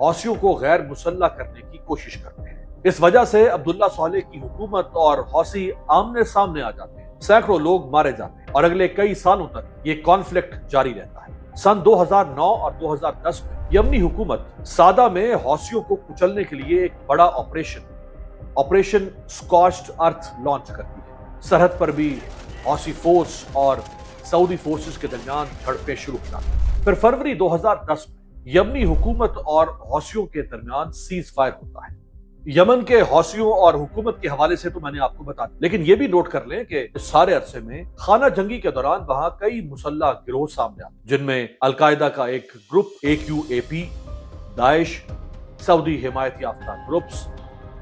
حوثیوں کو غیر مسلح کرنے کی کوشش کرتے ہیں۔ اس وجہ سے عبداللہ صالح کی حکومت اور حوثی آمنے سامنے آ جاتے ہیں، سینکڑوں لوگ مارے جاتے ہیں اور اگلے کئی سالوں تک یہ کانفلکٹ جاری رہتا ہے۔ سن 2009 اور 2010 میں یمنی حکومت سادہ میں حوثیوں کو کچلنے کے لیے ایک بڑا آپریشن سکارچڈ ارتھ لانچ کرتی ہے۔ سرحد پر بھی حوثی فورس اور سعودی فورسز کے درمیان جھڑپیں شروع ہو جاتی ہیں۔ پھر فروری 2010 میں یمنی حکومت اور حوثیوں کے درمیان سیز فائر ہوتا ہے۔ یمن کے حوثیوں اور حکومت کے حوالے سے تو میں نے آپ کو بتا دیا، لیکن یہ بھی نوٹ کر لیں کہ اس سارے عرصے میں خانہ جنگی کے دوران وہاں کئی مسلح گروہ سامنے آتے ہیں، جن میں القاعدہ کا ایک گروپ AQAP، داعش، سعودی حمایت یافتہ گروپس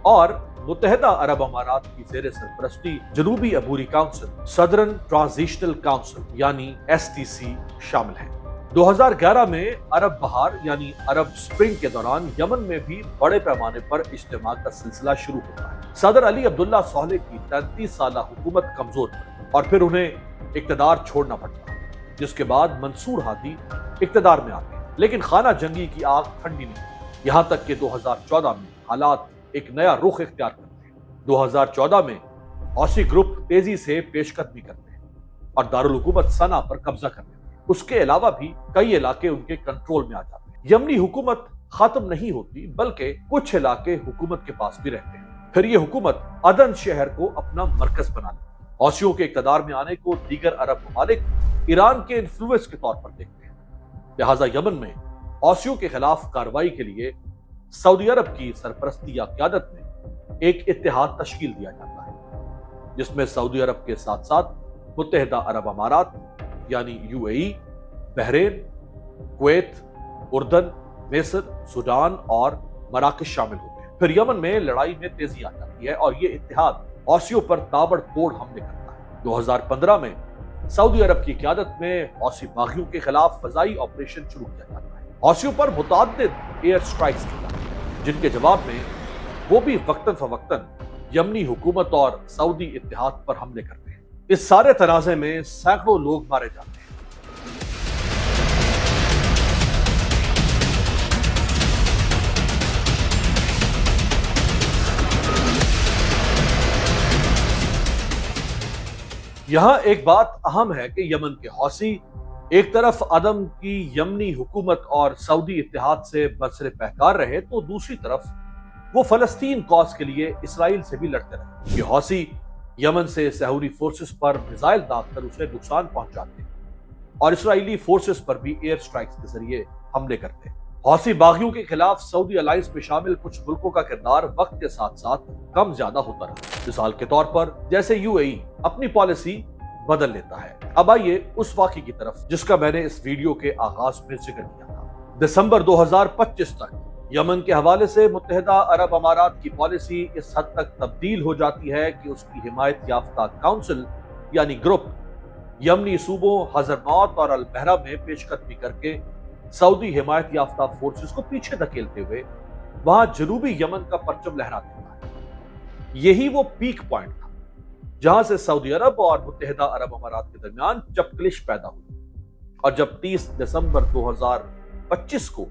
اور متحدہ عرب امارات کی زیر سرپرستی جنوبی عبوری کونسل سدرن ٹرانزیشنل کونسل یعنی STC شامل ہیں۔ 2011 میں عرب بہار یعنی عرب سپرنگ کے دوران یمن میں بھی بڑے پیمانے پر اجتماع کا سلسلہ شروع ہوتا ہے۔ صدر علی عبداللہ صالح کی 33 سالہ حکومت کمزور پڑی اور پھر انہیں اقتدار چھوڑنا پڑتا ہے، جس کے بعد منصور ہادی اقتدار میں آتے ہیں، لیکن خانہ جنگی کی آگ ٹھنڈی نہیں، یہاں تک کہ 2014 میں حالات ایک نیا رخ اختیار کرتے ہیں۔ 2014 میں حوثی گروپ تیزی سے پیش قدمی کرتے ہیں اور دارالحکومت صنعا پر قبضہ کرتے ہیں۔ اس کے علاوہ بھی کئی علاقے ان کے کنٹرول میں آ جاتے ہیں۔ یمنی حکومت ختم نہیں ہوتی، بلکہ کچھ علاقے حکومت کے پاس بھی رہتے ہیں۔ پھر یہ حکومت عدن شہر کو اپنا مرکز بنا لیتی ہے۔ حوثیوں کے اقتدار میں آنے کو دیگر عرب ممالک ایران کے انفلوئنس کے طور پر دیکھتے ہیں، لہٰذا یمن میں حوثیوں کے خلاف کارروائی کے لیے سعودی عرب کی سرپرستی یا قیادت میں ایک اتحاد تشکیل دیا جاتا ہے، جس میں سعودی عرب کے ساتھ ساتھ متحدہ عرب امارات یعنی UAE، بحرین، کویت، اردن، مصر، سوڈان اور مراکش شامل ہوتے ہیں۔ پھر یمن میں لڑائی میں تیزی آ جاتی ہے اور یہ اتحاد حوثیوں پر تابڑ توڑ حملے کرتا ہے۔ 2015 میں سعودی عرب کی قیادت میں حوثی باغیوں کے خلاف فضائی آپریشن شروع کیا جاتا ہے۔ حوثیوں پر متعدد ایئر سٹرائکس کی جاتی ہیں، جن کے جواب میں وہ بھی وقتاً فوقتاً یمنی حکومت اور سعودی اتحاد پر حملے کرتے ہیں۔ اس سارے تنازع میں سینکڑوں لوگ مارے جاتے ہیں۔ یہاں ایک بات اہم ہے کہ یمن کے حوثی ایک طرف عدم کی یمنی حکومت اور سعودی اتحاد سے برسر پیکار رہے، تو دوسری طرف وہ فلسطین کاز کے لیے اسرائیل سے بھی لڑتے رہے۔ یہ حوثی یمن سے سہوری فورسز پر میزائل داغ کر اسے نقصان پہنچاتے ہیں اور اسرائیلی فورسز پر بھی ایئر سٹرائکس کے ذریعے حملے کرتے ہیں۔ حوثی باغیوں کے خلاف سعودی الائنس میں شامل کچھ ملکوں کا کردار وقت کے ساتھ ساتھ کم زیادہ ہوتا رہا۔ مثال کے طور پر جیسے UAE اپنی پالیسی بدل لیتا ہے۔ اب آئیے اس واقعے کی طرف جس کا میں نے اس ویڈیو کے آغاز میں ذکر کیا تھا۔ دسمبر 2025 تک یمن کے حوالے سے متحدہ عرب امارات کی پالیسی اس حد تک تبدیل ہو جاتی ہے کہ اس کی حمایت یافتہ کونسل یعنی گروپ یمنی صوبوں حضرموت اور البحرہ میں پیش قدمی کر کے سعودی حمایت یافتہ فورسز کو پیچھے دھکیلتے ہوئے وہاں جنوبی یمن کا پرچم لہرا دیتا ہے۔ یہی وہ پیک پوائنٹ تھا جہاں سے سعودی عرب اور متحدہ عرب امارات کے درمیان چپکلش پیدا ہوئی، اور جب 30 دسمبر 2025 کو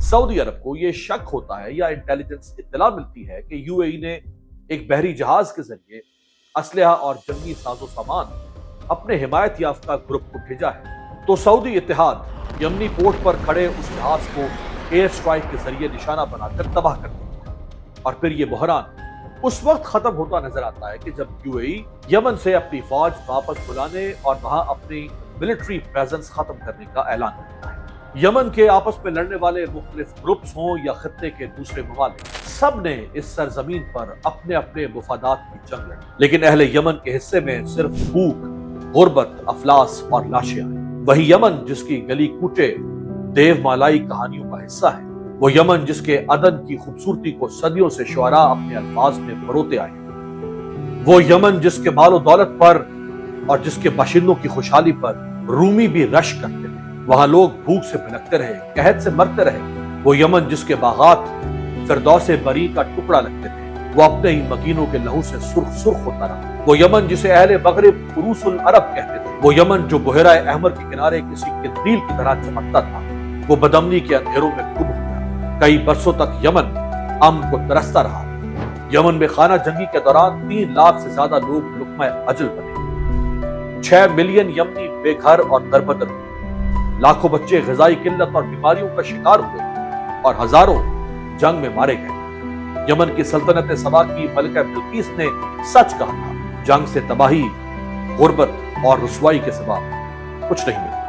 سعودی عرب کو یہ شک ہوتا ہے یا انٹیلیجنس اطلاع ملتی ہے کہ UAE نے ایک بحری جہاز کے ذریعے اسلحہ اور جنگی ساز و سامان اپنے حمایت یافتہ گروپ کو بھیجا ہے، تو سعودی اتحاد یمنی پورٹ پر کھڑے اس جہاز کو ایئر سٹرائک کے ذریعے نشانہ بنا کر تباہ کر دیتا ہے۔ اور پھر یہ بحران اس وقت ختم ہوتا نظر آتا ہے کہ جب UAE یمن سے اپنی فوج واپس بلانے اور وہاں اپنی ملٹری پریزنس ختم کرنے کا اعلان کرتا ہے۔ یمن کے آپس میں لڑنے والے مختلف گروپس ہوں یا خطے کے دوسرے ممالک، سب نے اس سرزمین پر اپنے اپنے مفادات کی جنگ لڑی، لیکن اہل یمن کے حصے میں صرف بھوک، غربت، افلاس اور لاشیں آئیں۔ وہی یمن جس کی گلی کوچے دیو مالائی کہانیوں کا حصہ ہے، وہ یمن جس کے عدن کی خوبصورتی کو صدیوں سے شعراء اپنے الفاظ میں پروتے آئے، وہ یمن جس کے مال و دولت پر اور جس کے باشندوں کی خوشحالی پر رومی بھی رش کرتے تھے، وہاں لوگ بھوک سے بھٹکتے رہے، قحط سے مرتے رہے، وہ یمن جس کے باغات فردوس بری کا ٹکڑا لگتے تھے، وہ اپنے ہی مکینوں کے لہو سے سرخ سرخ ہوتا رہا، وہ یمن جسے اہل مغرب عروس العرب کہتے تھے، وہ یمن جو بحیرہ احمر کے کنارے کسی قندیل کی طرح چمکتا تھا، وہ بدامنی کے اندھیروں میں گم کئی برسوں تک یمن امن کو ترستا رہا۔ یمن میں خانہ جنگی کے دوران 3 لاکھ سے زیادہ لوگ لقمہ اجل بنے، 6 ملین یمنی بے گھر اور دربدر ہوئے، لاکھوں بچے غذائی قلت اور بیماریوں کا شکار ہوئے اور ہزاروں جنگ میں مارے گئے۔ یمن کی سلطنت سبا کی ملکہ بلقیس نے سچ کہا تھا، جنگ سے تباہی، غربت اور رسوائی کے سوا کچھ نہیں ملتا۔